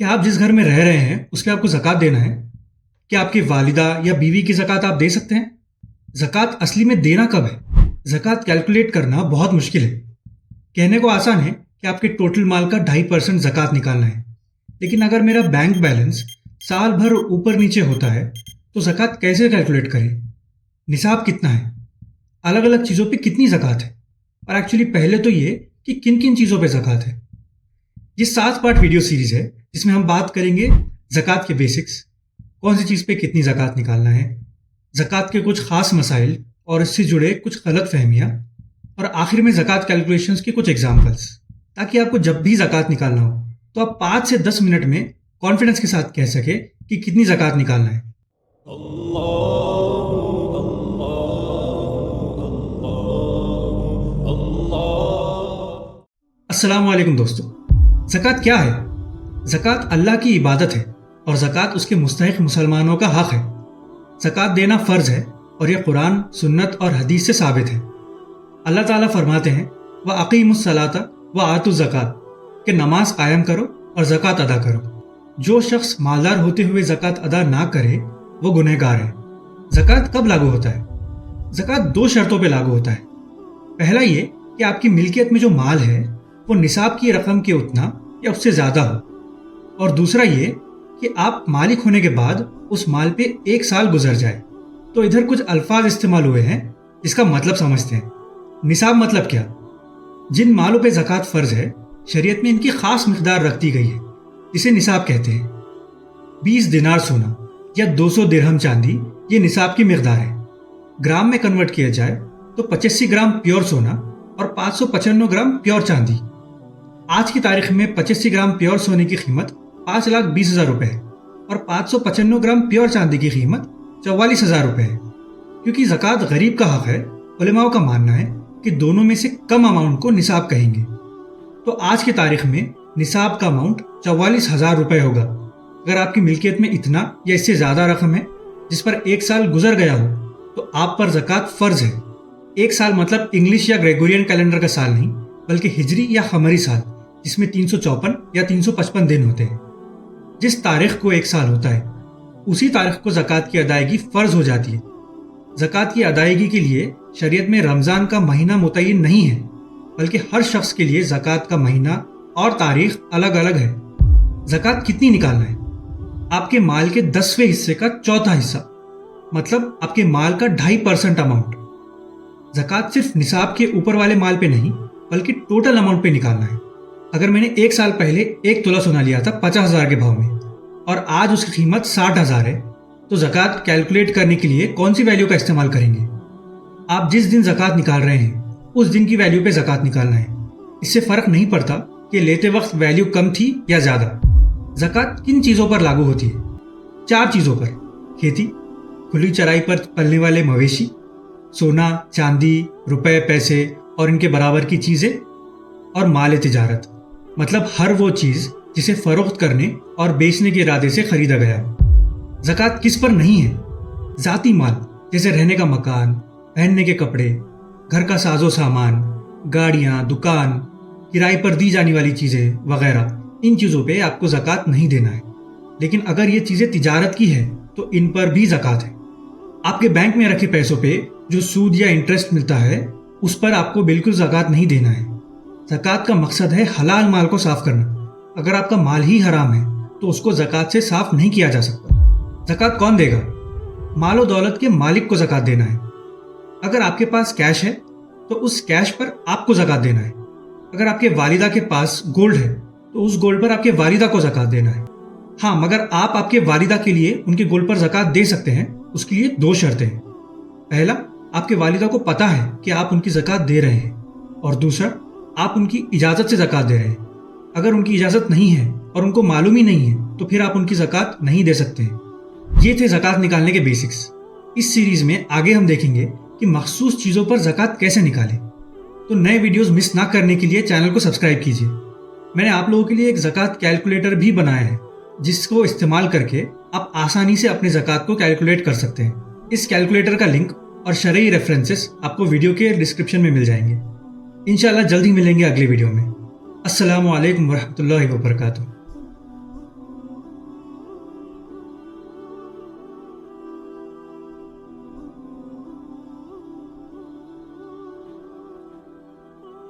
क्या आप जिस घर में रह रहे हैं उस पे आपको ज़कात देना है? क्या आपकी वालिदा या बीवी की ज़कात आप दे सकते हैं? ज़कात असली में देना कब है? ज़कात कैलकुलेट करना बहुत मुश्किल है। कहने को आसान है कि आपके टोटल माल का 2.5% ज़कात निकालना है, लेकिन अगर मेरा बैंक बैलेंस साल भर ऊपर नीचे होता है तो ज़कात कैसे कैलकुलेट करें? निसाब कितना है? अलग अलग चीज़ों पे कितनी ज़कात है? और एक्चुअली पहले तो ये कि किन किन चीज़ों पे ज़कात है। ये 7 पार्ट वीडियो सीरीज़ है जिसमें हम बात करेंगे ज़कात के बेसिक्स, कौन सी चीज़ पे कितनी ज़कात निकालना है, ज़कात के कुछ ख़ास मसाइल और इससे जुड़े कुछ गलत फहमियाँ, और आखिर में ज़कात कैलकुलेशंस के कुछ एग्जाम्पल्स, ताकि आपको जब भी ज़कात निकालना हो तो आप 5 से 10 मिनट में कॉन्फिडेंस के साथ कह सके कि कितनी ज़कात निकालना है। अस्सलाम वालेकुम दोस्तों। ज़कात क्या है? ज़कात अल्लाह की इबादत है और ज़कात उसके मुस्तहिक मुसलमानों का हक़ है। ज़कात देना फ़र्ज़ है और यह कुरान, सुन्नत और हदीस से साबित है। अल्लाह ताला फरमाते हैं व अक़ीमुस्सलाता व आतुज़ ज़कात, कि नमाज कायम करो और ज़कात अदा करो। जो शख्स मालदार होते हुए ज़कात अदा ना करे वो गुनहगार है। ज़कात कब लागू होता है? ज़कात 2 शर्तों पे लागू होता है। पहला ये कि आपकी मिल्कियत में जो माल है वो निसाब की रकम के उतना या उससे ज़्यादा हो, और दूसरा ये कि आप मालिक होने के बाद उस माल पे 1 साल गुजर जाए। तो इधर कुछ अल्फाज इस्तेमाल हुए हैं जिसका मतलब समझते हैं। निसाब मतलब क्या? जिन मालों पे ज़कात फ़र्ज़ है, शरीयत में इनकी ख़ास मिक़दार रख दी गई है जिसे निसाब कहते हैं। 20 दिनार सोना या 200 दिरहम चांदी ये निसाब की मिक़दार है। ग्राम में कन्वर्ट किया जाए तो 85 ग्राम प्योर सोना और 595 ग्राम प्योर चांदी। आज की तारीख में 85 ग्राम प्योर सोने की कीमत 5,20,000 रुपये है और 595 ग्राम प्योर चांदी की कीमत 44,000 रुपये है। क्योंकि ज़कात गरीब का हक़ है, उलमाओं का मानना है कि दोनों में से कम अमाउंट को निसाब कहेंगे। तो आज की तारीख में निसाब का अमाउंट 44,000 रुपये होगा। अगर आपकी मिल्कियत में इतना या इससे ज़्यादा रकम है जिस पर 1 साल गुजर गया हो तो आप पर ज़कात फ़र्ज़ है। 1 साल मतलब इंग्लिश या ग्रेगोरियन कैलेंडर का साल नहीं, बल्कि हिजरी या क़मरी साल, जिसमें 354 या 355 दिन होते हैं। जिस तारीख को 1 साल होता है उसी तारीख को ज़कात की अदायगी फ़र्ज़ हो जाती है। ज़कात की अदायगी के लिए शरीयत में रमज़ान का महीना मुतय्यन नहीं है, बल्कि हर शख्स के लिए ज़कात का महीना और तारीख अलग अलग है। ज़कात कितनी निकालना है? आपके माल के 10वें हिस्से का चौथा हिस्सा, मतलब आपके माल का 2.5% अमाउंट। ज़कात सिर्फ निसाब के ऊपर वाले माल पे नहीं, बल्कि टोटल अमाउंट पे निकालना है। अगर मैंने 1 साल पहले 1 तोला सोना लिया था 50,000 के भाव में और आज उसकी कीमत 60,000 है, तो ज़कात कैलकुलेट करने के लिए कौन सी वैल्यू का इस्तेमाल करेंगे? आप जिस दिन ज़कात निकाल रहे हैं उस दिन की वैल्यू पे ज़कात निकालना है। इससे फ़र्क नहीं पड़ता कि लेते वक्त वैल्यू कम थी या ज़्यादा। ज़कात किन चीज़ों पर लागू होती है? 4 चीज़ों पर: खेती, खुली चराई पर पलने वाले मवेशी, सोना, चांदी, रुपए, पैसे और इनके बराबर की चीज़ें, और माल तिजारत, मतलब हर वो चीज़ जिसे फ़रोख्त करने और बेचने के इरादे से ख़रीदा गया हो। ज़कात किस पर नहीं है? ज़ाती माल, जैसे रहने का मकान, पहनने के कपड़े, घर का साजो सामान, गाड़ियाँ, दुकान, किराए पर दी जाने वाली चीज़ें वगैरह, इन चीज़ों पे आपको ज़कात नहीं देना है। लेकिन अगर ये चीज़ें तिजारत की है तो इन पर भी ज़कात है। आपके बैंक में रखे पैसों पे जो सूद या इंटरेस्ट मिलता है उस पर आपको बिल्कुल ज़कात नहीं देना है। ज़कात का मकसद है हलाल माल को साफ़ करना। अगर आपका माल ही हराम है तो उसको ज़कात से साफ़ नहीं किया जा सकता। ज़कात कौन देगा? मालो दौलत के मालिक को ज़कात देना है। अगर आपके पास कैश है तो उस कैश पर आपको ज़कात देना है। अगर आपके वालिदा के पास गोल्ड है तो उस गोल्ड पर आपके वालिदा को ज़कात देना है। हाँ, मगर आप आपके वालिदा के लिए उनके गोल्ड पर ज़कात दे सकते हैं। उसके लिए 2 शर्तें हैं। पहला, आपके वालिदा को पता है कि आप उनकी ज़कात दे रहे हैं, और दूसरा, आप उनकी इजाज़त से ज़कात दे रहे हैं। अगर उनकी इजाज़त नहीं है और उनको मालूम ही नहीं है तो फिर आप उनकी ज़कात नहीं दे सकते हैं। ये थे ज़कात निकालने के बेसिक्स। इस सीरीज़ में आगे हम देखेंगे कि मखसूस चीज़ों पर ज़कात कैसे निकालें। तो नए वीडियोस मिस ना करने के लिए चैनल को सब्सक्राइब कीजिए। मैंने आप लोगों के लिए एक ज़कात कैलकुलेटर भी बनाया है जिसको इस्तेमाल करके आप आसानी से अपने ज़कात को कैलकुलेट कर सकते हैं। इस कैलकुलेटर का लिंक और शरई रेफरेंसेस आपको वीडियो के डिस्क्रिप्शन में मिल जाएंगे। इंशाल्लाह जल्द ही मिलेंगे अगले वीडियो में। अस्सलामु अलैकुम वरहमतुल्लाहि वबरकातुहू।